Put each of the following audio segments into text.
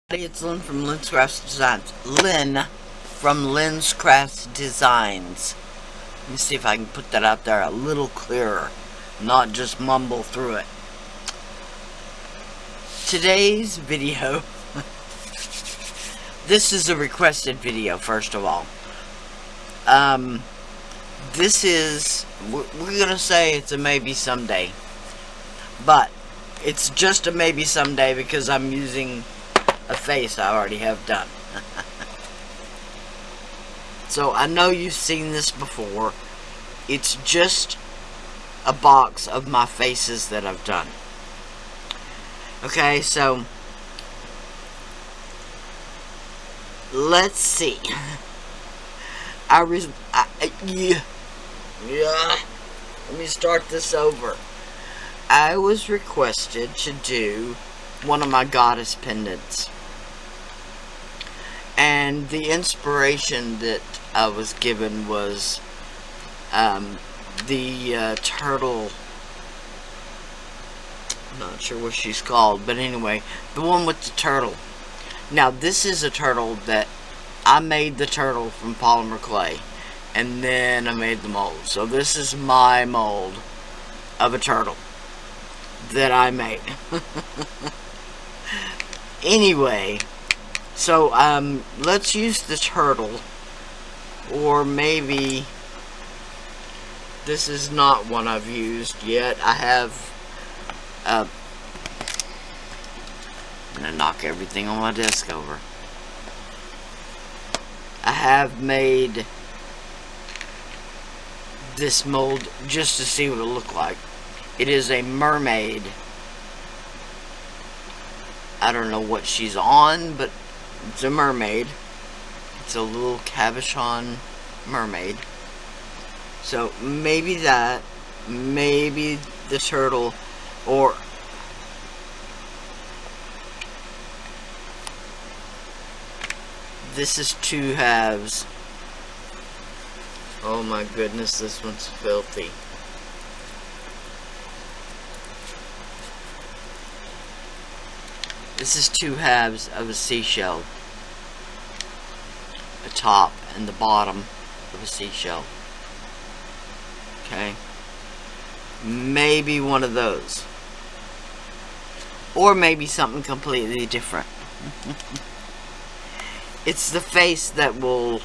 It's Lynn from LynzCraftzDesignz. Lynn from LynzCraftzDesignz. Let me see if I can put that out there a little clearer, not just mumble through it. Today's video, this is a requested video, first of all. This is, we're gonna say it's a maybe someday, but it's just a maybe someday because I'm using a face I already have done. So I know you've seen this before. It's just a box of my faces that I've done. Okay, so let's see. Let me start this over. I was requested to do one of my goddess pendants. And the inspiration that I was given was the turtle. I'm not sure what she's called, but anyway, the one with the turtle. Now, this is a turtle that I made the turtle from polymer clay, and then I made the mold. So this is my mold of a turtle that I made. Anyway, so let's use the turtle, or maybe this is not one I've used yet. I have I'm gonna knock everything on my desk over. I have made this mold just to see what it looked like. It is a mermaid. I don't know what she's on, but it's a mermaid. It's a little cabochon mermaid. So maybe that, maybe the turtle, or this is two halves. Oh my goodness, this one's filthy. This is two halves of a seashell. The top and the bottom of a seashell. Okay. Maybe one of those. Or maybe something completely different. It's the face that will...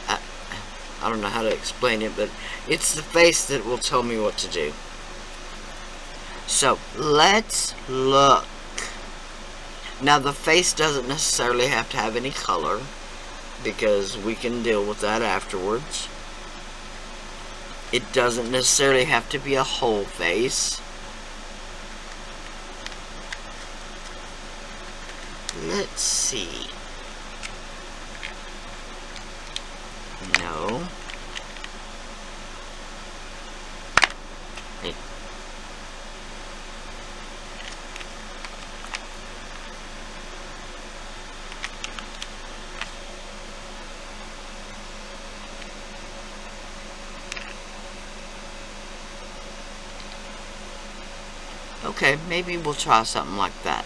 I don't know how to explain it, but it's the face that will tell me what to do. So, let's look. Now, the face doesn't necessarily have to have any color, because we can deal with that afterwards. It doesn't necessarily have to be a whole face. Let's see. No. Hey. Okay, maybe we'll try something like that.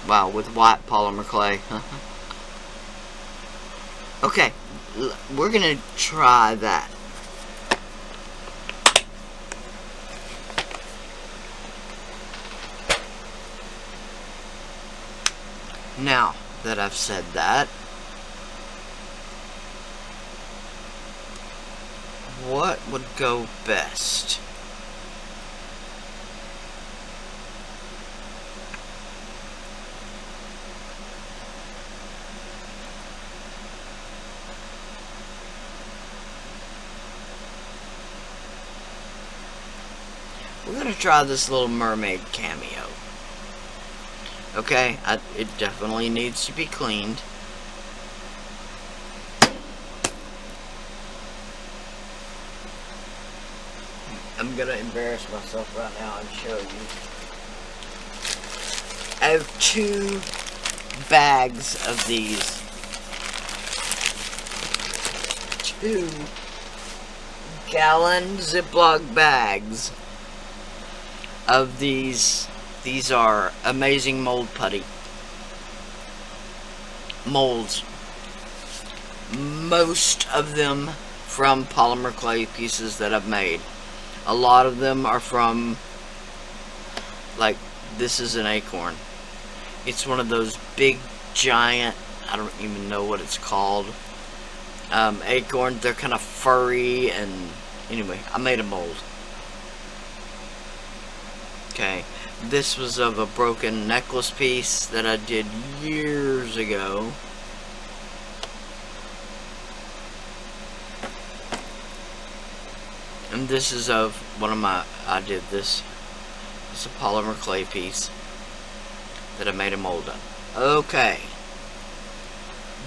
Wow, with white polymer clay. Okay, we're gonna try that. Now that I've said that, what would go best? We're going to try this little mermaid cameo. Okay, it definitely needs to be cleaned. I'm going to embarrass myself right now and show you. I have 2 bags of these. 2 gallon Ziploc bags of these These are amazing mold putty molds. Most of them from polymer clay pieces that I've made. A lot of them are from, like, this is an acorn. It's one of those big giant, I don't even know what it's called, acorns. They're kind of furry, and anyway, I made a mold. Okay, this was of a broken necklace piece that I did years ago. And this is of one of my, I did this. It's a polymer clay piece that I made a mold of. Okay.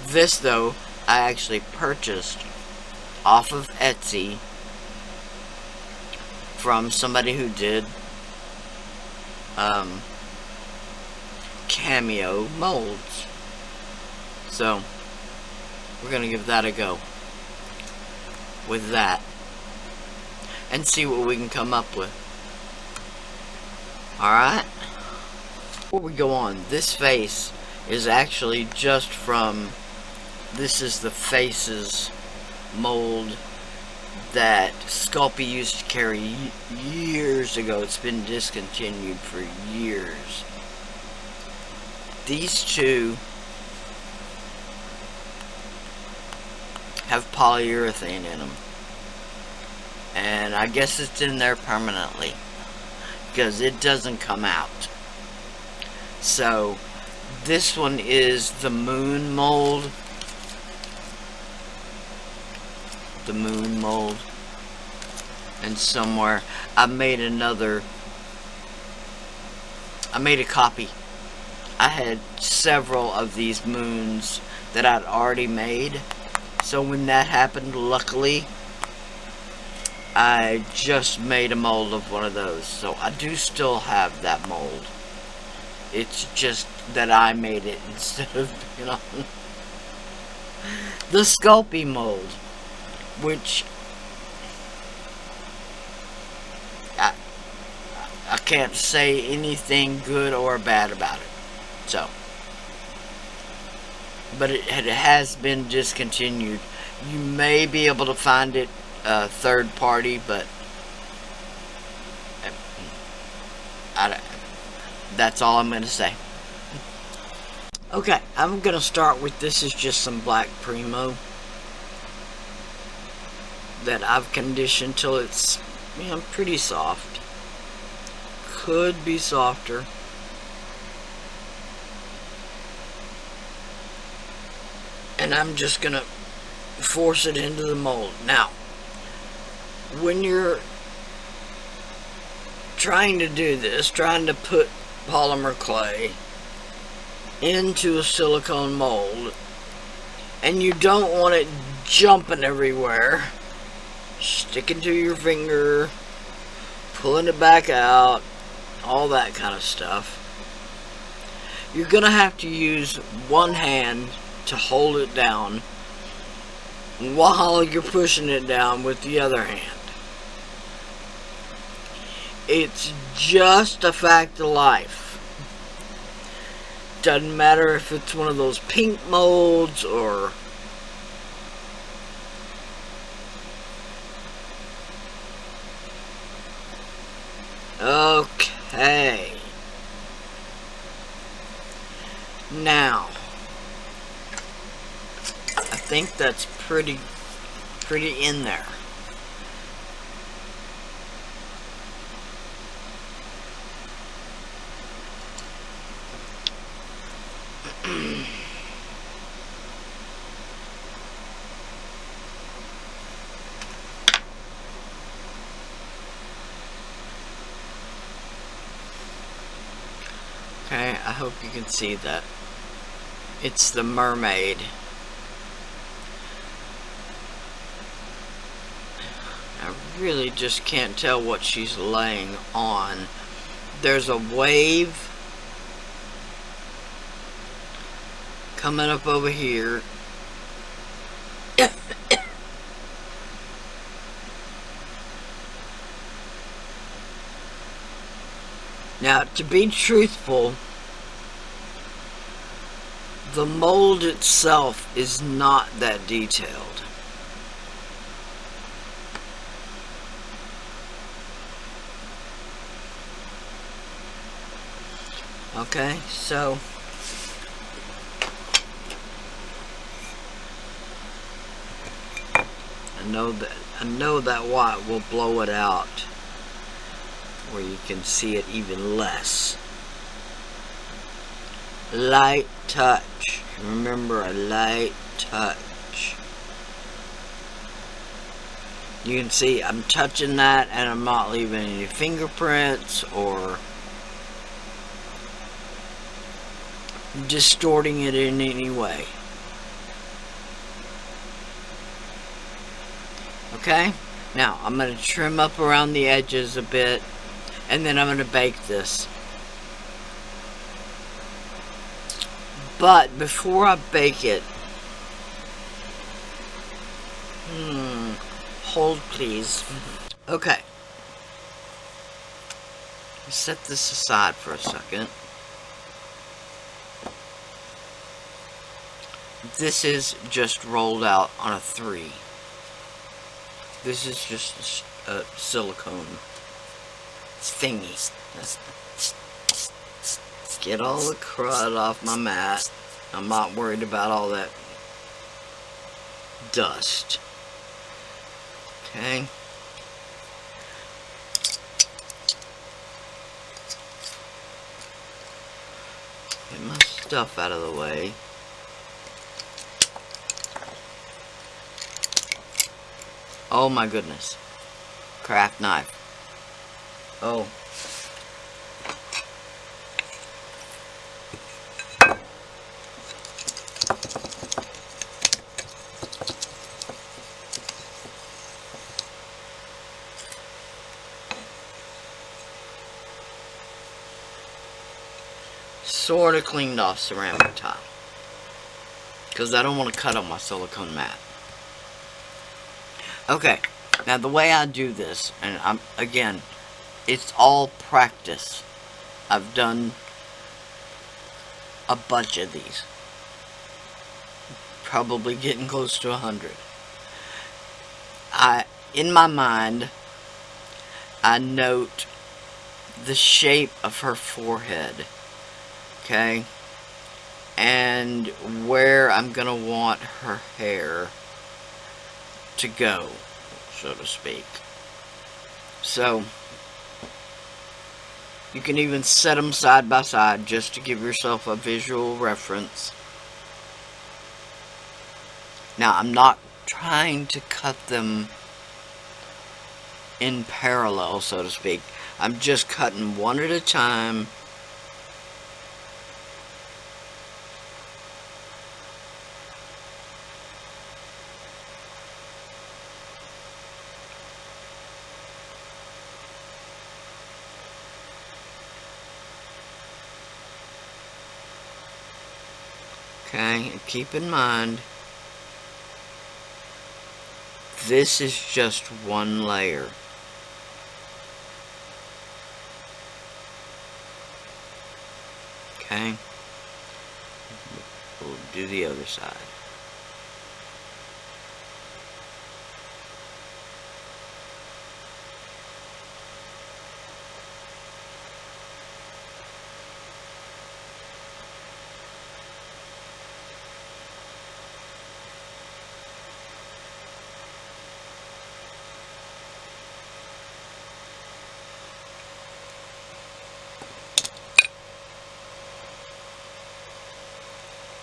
This, though, I actually purchased off of Etsy from somebody who did Cameo molds. So, we're going to give that a go with that and see what we can come up with. Alright? Before we go on, this face is actually just from, this is the faces mold that Sculpey used to carry years ago. It's been discontinued for years. These two have polyurethane in them, and I guess it's in there permanently because it doesn't come out. So this one is the moon mold. The moon mold. And somewhere I made another, I made a copy. I had several of these moons that I'd already made. So when that happened, luckily, I just made a mold of one of those. So I do still have that mold. It's just that I made it instead of, you know, the Sculpey mold, which I can't say anything good or bad about it. So, but it has been discontinued. You may be able to find it third party, but that's all I'm going to say. Okay, I'm going to start with, this is just some black Primo that I've conditioned till it's, you know, pretty soft. Could be softer. And I'm just going to force it into the mold. Now, when you're trying to do this, trying to put polymer clay into a silicone mold, and you don't want it jumping everywhere, sticking to your finger, pulling it back out, all that kind of stuff, you're gonna have to use one hand to hold it down while you're pushing it down with the other hand. It's just a fact of life. Doesn't matter if it's one of those pink molds or okay. Now, I think that's pretty in there. Okay, I hope you can see that. It's the Mermaid. I really just can't tell what she's laying on. There's a wave coming up over here. Now, to be truthful, the mold itself is not that detailed. Okay, so I know that white will blow it out where you can see it even less. Light touch. Remember, a light touch. You can see I'm touching that and I'm not leaving any fingerprints or distorting it in any way. Okay, now I'm going to trim up around the edges a bit, and then I'm going to bake this. But before I bake it, hold please. Okay, set this aside for a second. This is just rolled out on a 3. This is just a silicone thingy. Get all the crud off my mat. I'm not worried about all that dust. Okay. Get my stuff out of the way. Oh my goodness. Craft knife. Oh. Sort of cleaned off ceramic tile, because I don't want to cut on my silicone mat. Okay, now the way I do this, and again, it's all practice. I've done a bunch of these, probably getting close to 100. In my mind, I note the shape of her forehead. Okay, and where I'm gonna want her hair to go, so to speak. So you can even set them side by side just to give yourself a visual reference. Now, I'm not trying to cut them in parallel, so to speak. I'm just cutting one at a time. Okay, and keep in mind, this is just one layer. Okay, we'll do the other side.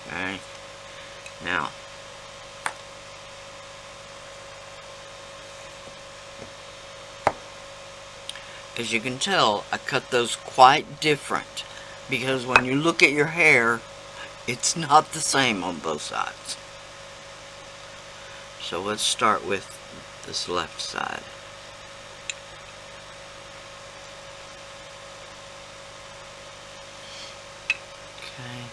Okay, now, as you can tell, I cut those quite different, because when you look at your hair, it's not the same on both sides. So let's start with this left side. Okay.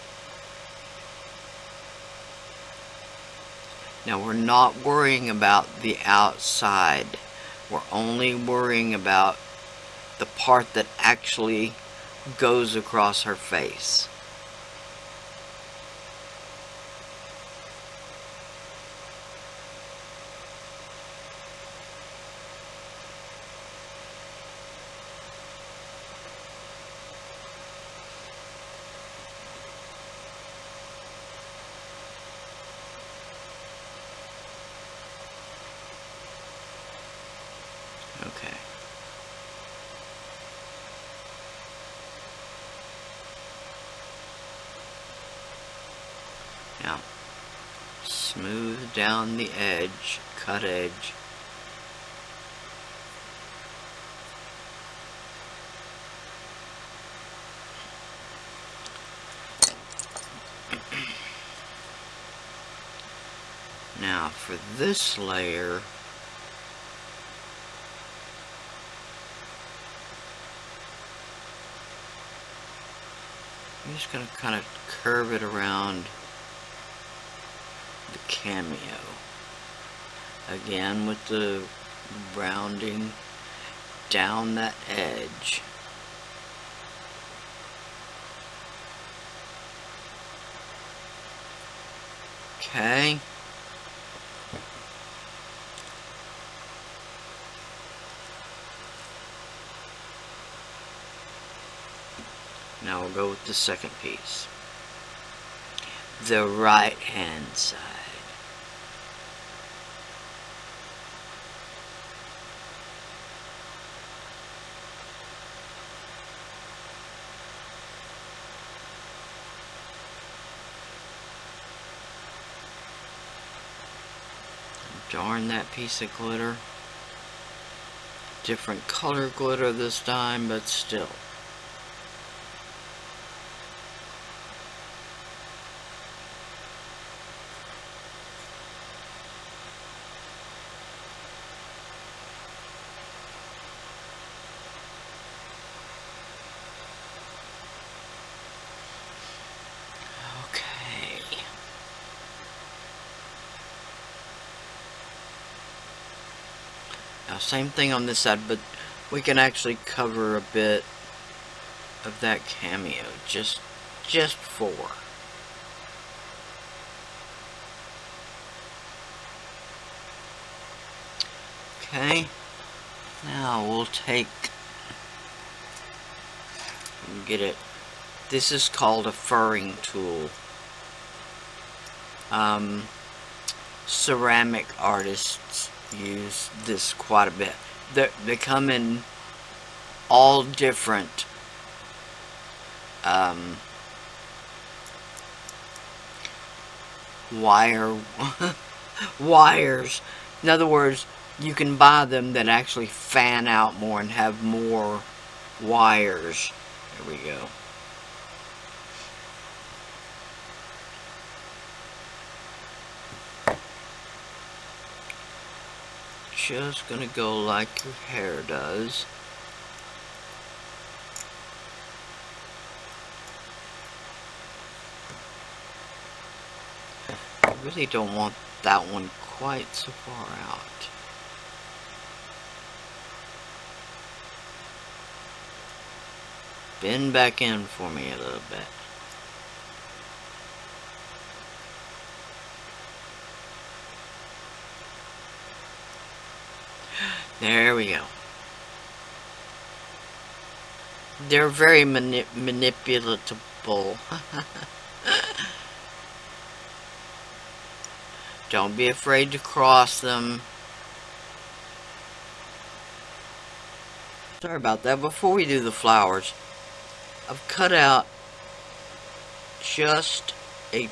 Now we're not worrying about the outside. We're only worrying about the part that actually goes across her face. Okay. Now, smooth down the edge, cut edge. Now, for this layer, I'm just going to kind of curve it around the Cameo. Again with the rounding down that edge. Okay. Now we'll go with the second piece. The right hand side. Darn that piece of glitter. Different color glitter this time, but still. Now, same thing on this side, but we can actually cover a bit of that Cameo, just four. Okay, now we'll take, get it, this is called a furring tool. Ceramic artists use this quite a bit. They come in all different wires. In other words, you can buy them that actually fan out more and have more wires. There we go. Just gonna go like your hair does. I really don't want that one quite so far out. Bend back in for me a little bit. There we go. They're very manipulatable. Don't be afraid to cross them. Sorry about that. Before we do the flowers, I've cut out just a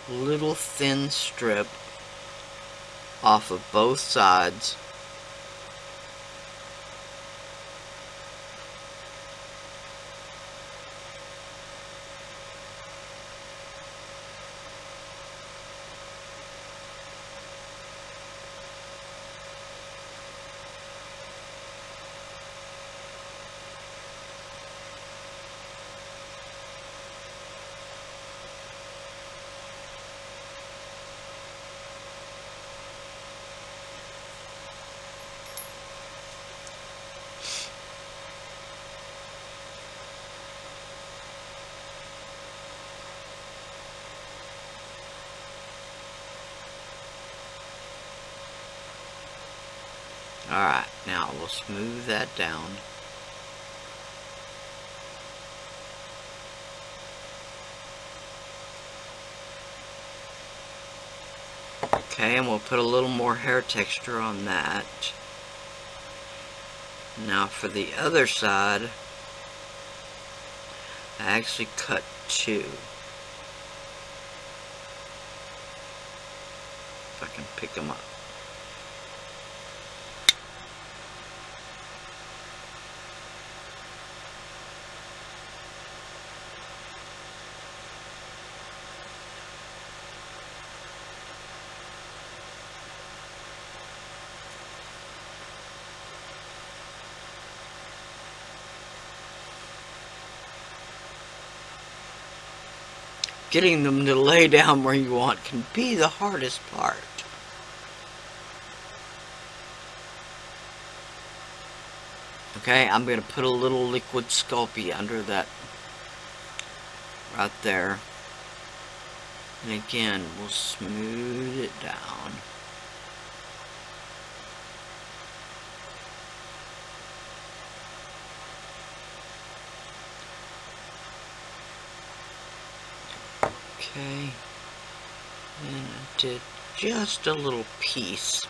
little thin strip off of both sides. Alright, now we'll smooth that down. Okay, and we'll put a little more hair texture on that. Now for the other side, I actually cut two. If I can pick them up. Getting them to lay down where you want can be the hardest part. Okay, I'm going to put a little liquid Sculpey under that right there. And again, we'll smooth it down. Okay, and I did just a little piece.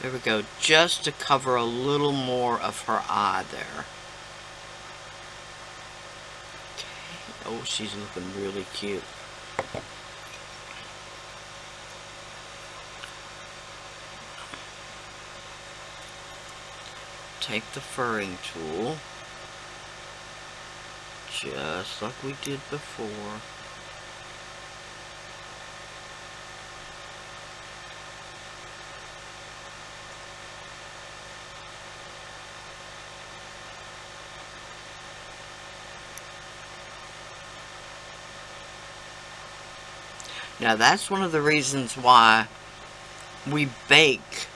There we go, just to cover a little more of her eye there. Okay. Oh, she's looking really cute. Take the furring tool, just like we did before. Now that's one of the reasons why we bake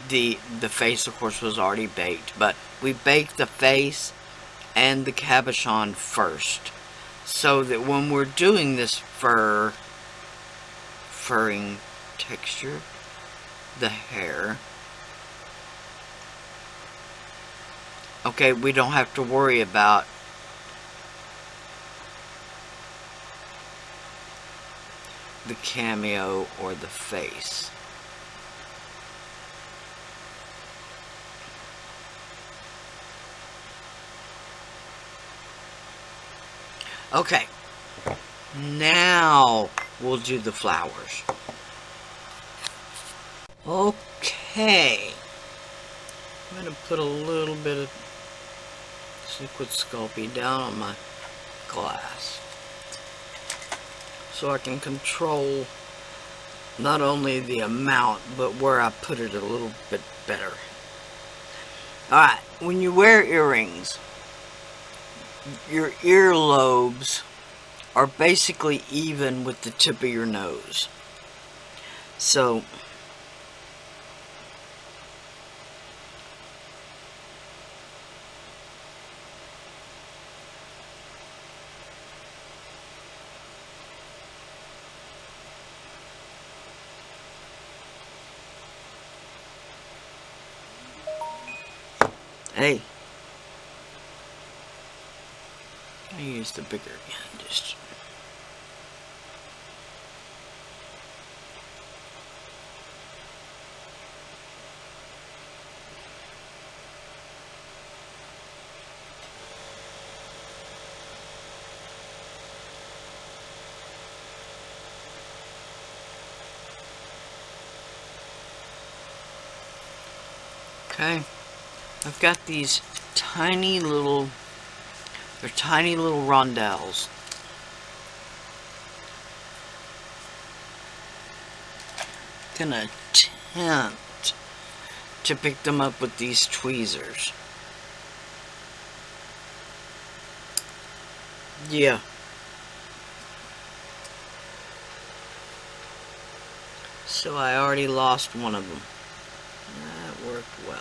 the face, of course, was already baked, but we bake the face and the cabochon first, so that when we're doing this furring texture, the hair, okay, we don't have to worry about the cameo or the face. Okay, now we'll do the flowers. Okay, I'm going to put a little bit of liquid Sculpey down on my glass, so I can control not only the amount, but where I put it a little bit better. Alright, when you wear earrings, your earlobes are basically even with the tip of your nose. So, hey, I use the bigger end just. Okay, I've got these tiny little, they're tiny little rondelles. Gonna attempt to pick them up with these tweezers. Yeah. So I already lost one of them. That worked well.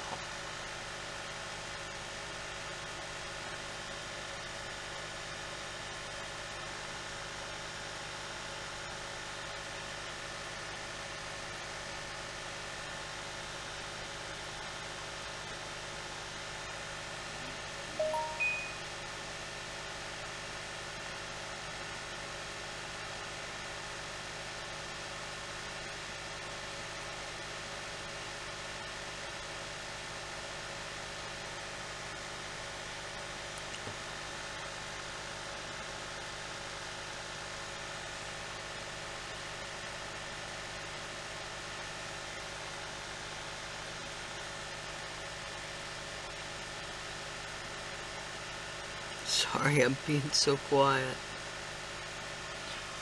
Sorry, I'm being so quiet.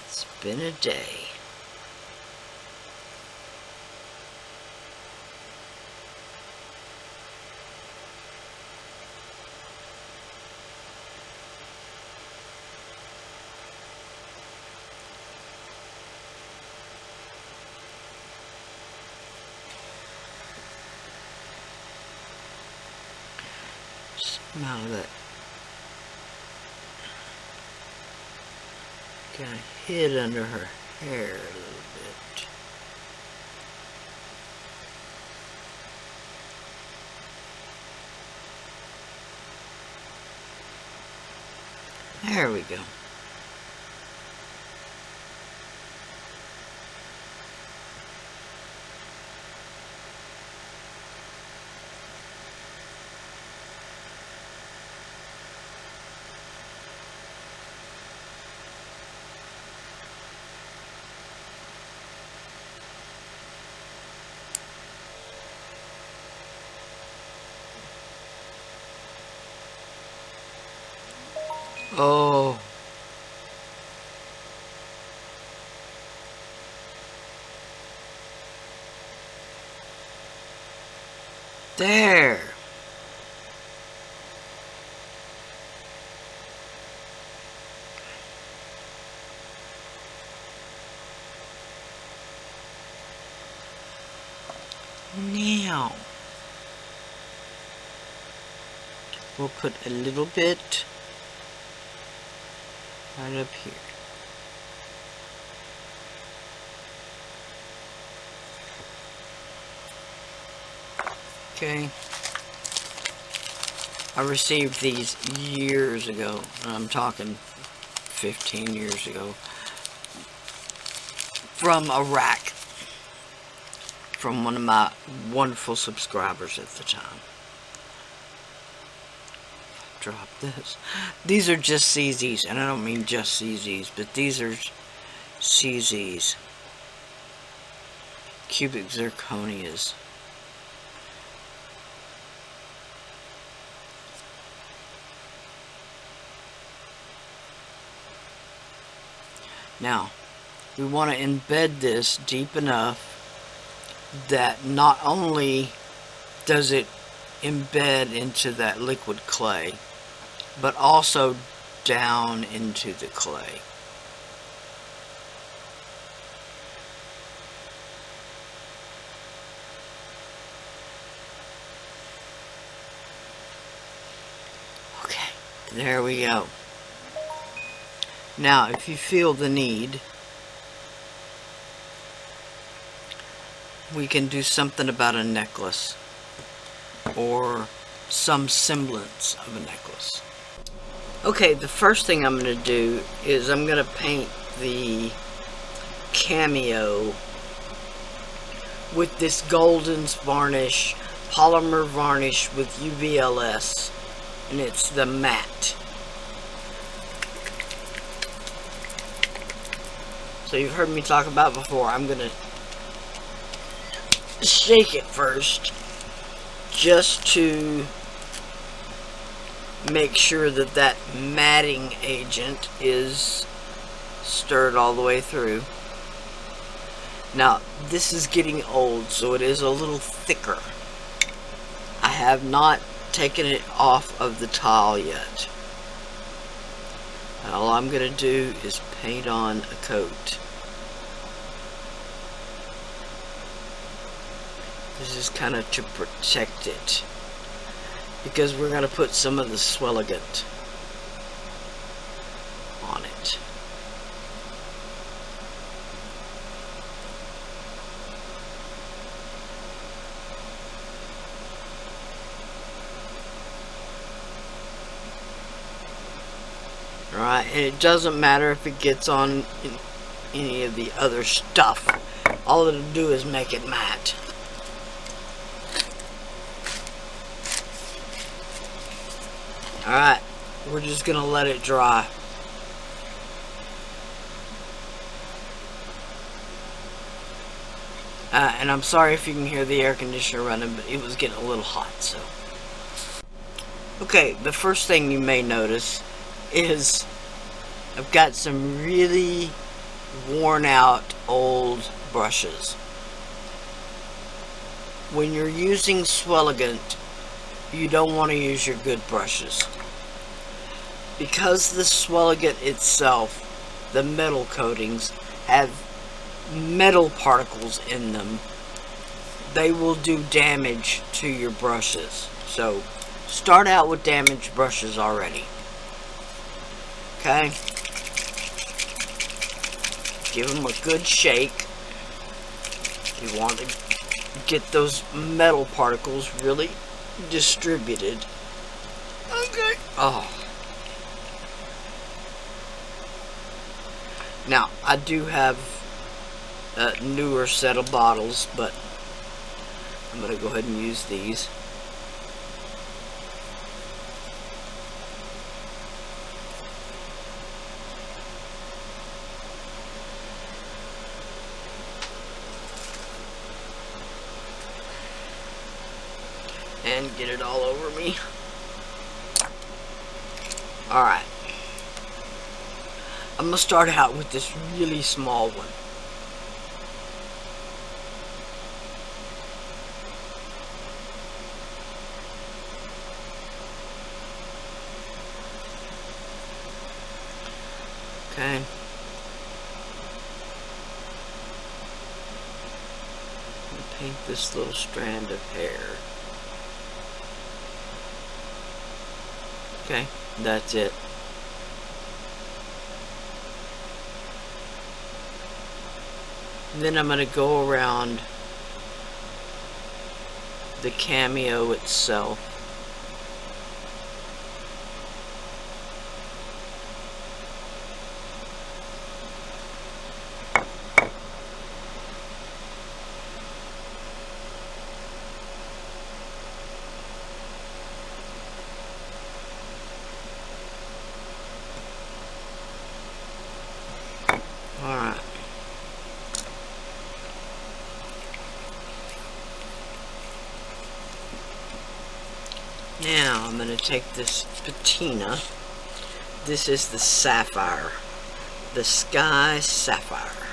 It's been a day. Somehow that kind of hid under her hair a little bit. There we go. Oh. There. Now, we'll put a little bit right up here. Okay. I received these years ago. I'm talking 15 years ago. From a rack. From one of my wonderful subscribers at the time. Drop this. These are just CZs, and I don't mean just CZs, but these are CZs. Cubic zirconias. Now, we want to embed this deep enough that not only does it embed into that liquid clay, but also down into the clay. Okay, there we go. Now, if you feel the need, we can do something about a necklace, or some semblance of a necklace. Okay, the first thing I'm going to do is I'm going to paint the Cameo with this golden varnish, polymer varnish with UVLS, and it's the matte. So you've heard me talk about before. I'm going to shake it first, just to make sure that that matting agent is stirred all the way through. Now, this is getting old, so it is a little thicker. I have not taken it off of the tile yet. All I'm going to do is paint on a coat. This is kind of to protect it, because we're going to put some of the swelligant on it. Alright, and it doesn't matter if it gets on any of the other stuff. All it'll do is make it matte. Alright, we're just going to let it dry. And I'm sorry if you can hear the air conditioner running, but it was getting a little hot, so. Okay, the first thing you may notice is I've got some really worn out old brushes. When you're using swelligant, you don't want to use your good brushes, because the swelligant itself, the metal coatings, have metal particles in them. They will do damage to your brushes. So start out with damaged brushes already. Okay? Give them a good shake. You want to get those metal particles really distributed. Okay. Oh. Now, I do have a newer set of bottles, but I'm going to go ahead and use these. And get it all over me. Alright. I'm going to start out with this really small one. Okay. Paint this little strand of hair. Okay, that's it. And then I'm going to go around the Cameo itself. Alright. Now I'm going to take this patina. This is the sapphire. The Sky Sapphire.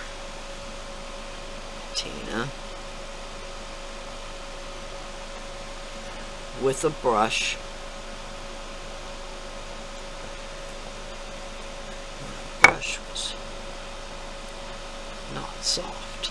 Patina. With a brush. My brush was not soft.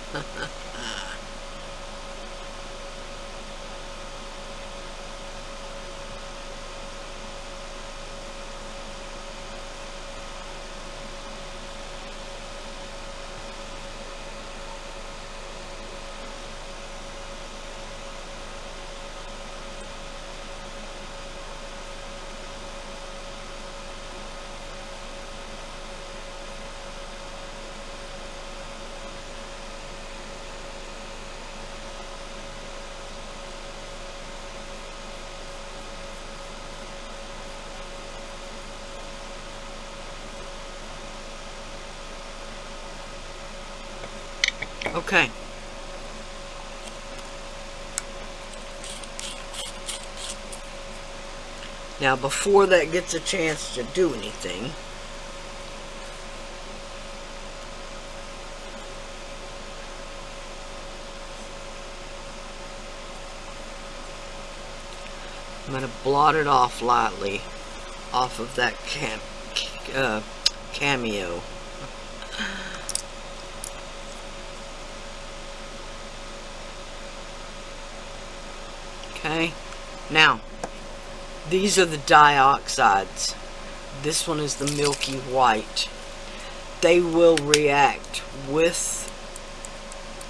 Okay. Now, before that gets a chance to do anything, I'm going to blot it off lightly off of that Cameo. Okay, now these are the dioxides. This one is the milky white. They will react with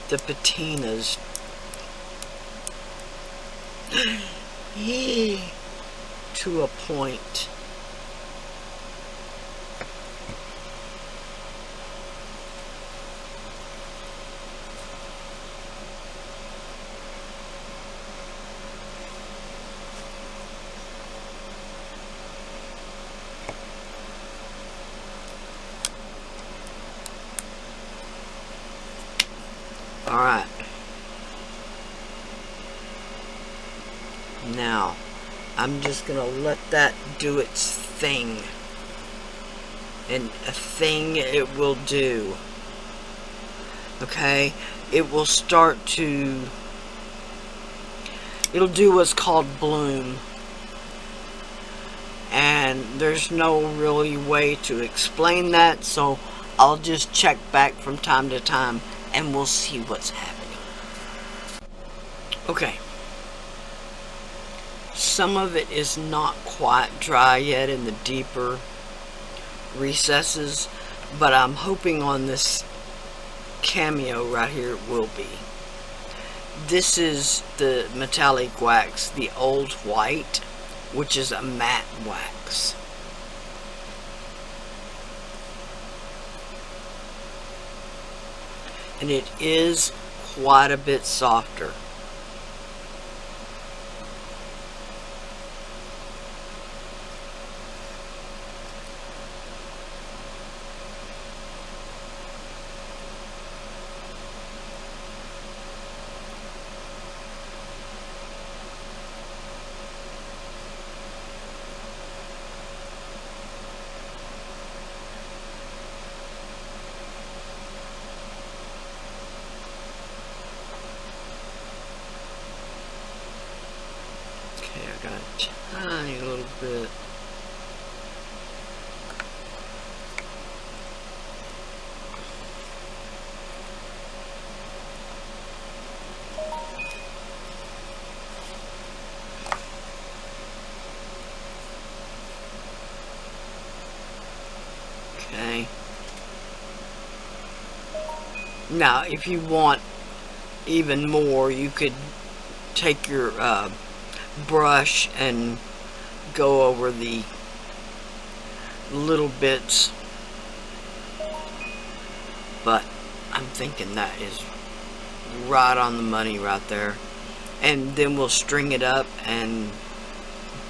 the patinas to a point. Alright. Now, I'm just going to let that do its thing. And a thing it will do. Okay? It will start to... It'll do what's called bloom. And there's no really way to explain that, so I'll just check back from time to time and we'll see what's happening. Okay. Some of it is not quite dry yet in the deeper recesses, but I'm hoping on this Cameo right here it will be. This is the metallic wax, the old white, which is a matte wax. And it is quite a bit softer. I got a tiny little bit. Okay. Now, if you want even more, you could take your brush and go over the little bits, but I'm thinking that is right on the money right there, and then we'll string it up and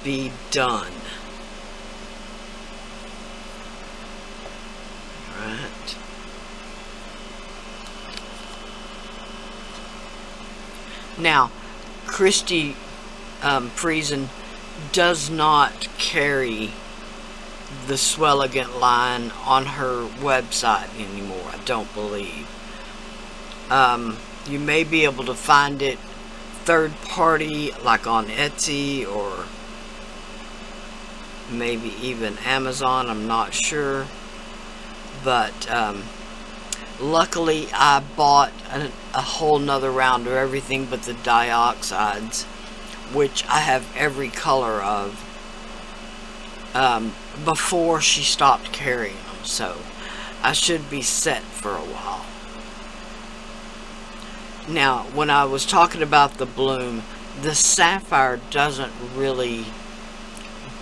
be done. Alright. Now, Christy Friesen does not carry the Swelligant line on her website anymore, I don't believe. You may be able to find it third party, like on Etsy or maybe even Amazon, I'm not sure. But luckily I bought a whole nother round of everything but the dioxides, which I have every color of, before she stopped carrying them, so I should be set for a while. Now, when I was talking about the bloom, the sapphire doesn't really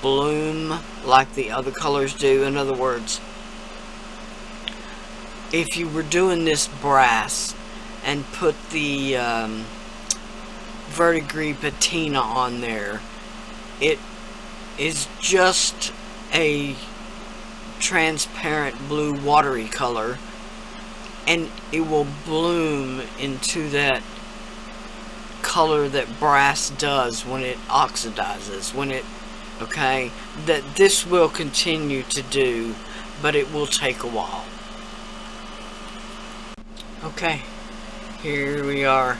bloom like the other colors do. In other words, if you were doing this brass and put the verdigris patina on there, it is just a transparent blue watery color, and it will bloom into that color that brass does when it oxidizes, okay, that this will continue to do, but it will take a while. Okay, here we are.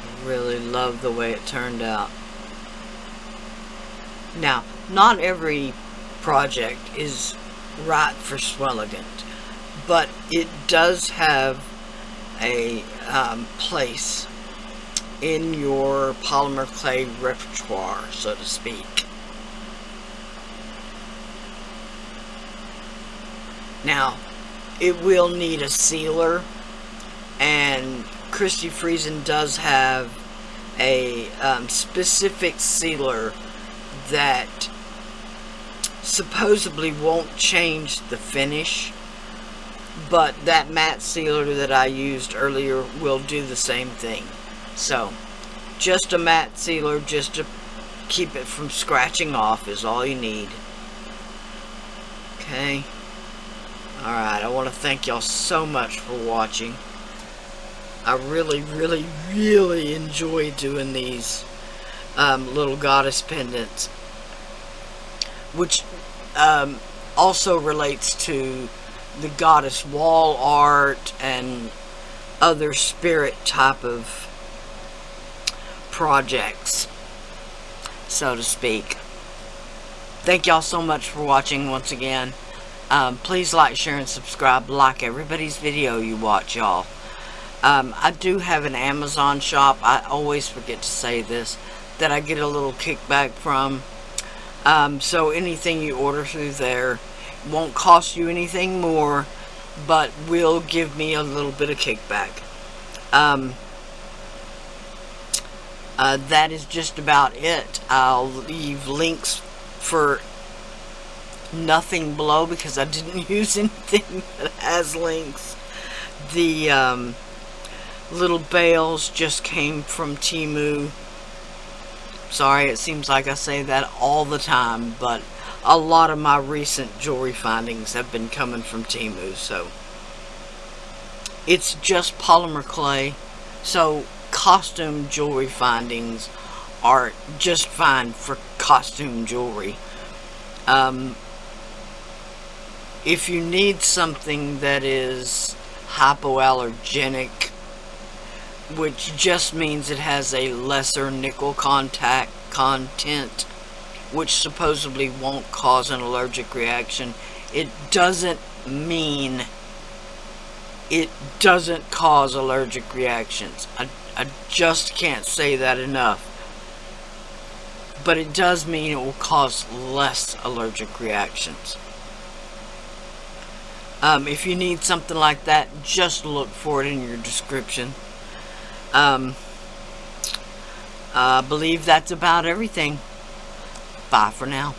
I really love the way it turned out. Now, not every project is right for Swelligant, but it does have a place in your polymer clay repertoire, so to speak. Now, it will need a sealer, and Christy Friesen does have a specific sealer that supposedly won't change the finish, but that matte sealer that I used earlier will do the same thing. So, just a matte sealer just to keep it from scratching off is all you need. Okay. Alright, I want to thank y'all so much for watching. I really, really, really enjoy doing these little goddess pendants, which also relates to the goddess wall art and other spirit type of projects, so to speak. Thank y'all so much for watching once again. Please like, share, and subscribe. Like everybody's video you watch, y'all. I do have an Amazon shop. I always forget to say this, that I get a little kickback from. So anything you order through there won't cost you anything more, but will give me a little bit of kickback. That is just about it. I'll leave links for nothing below because I didn't use anything that has links. The little bales just came from Temu. Sorry, it seems like I say that all the time, but a lot of my recent jewelry findings have been coming from Temu, so it's just polymer clay, so costume jewelry findings are just fine for costume jewelry. If you need something that is hypoallergenic, which just means it has a lesser nickel content, which supposedly won't cause an allergic reaction, it doesn't mean it doesn't cause allergic reactions. I just can't say that enough. But it does mean it will cause less allergic reactions. If you need something like that, just look for it in your description. I believe that's about everything. Bye for now.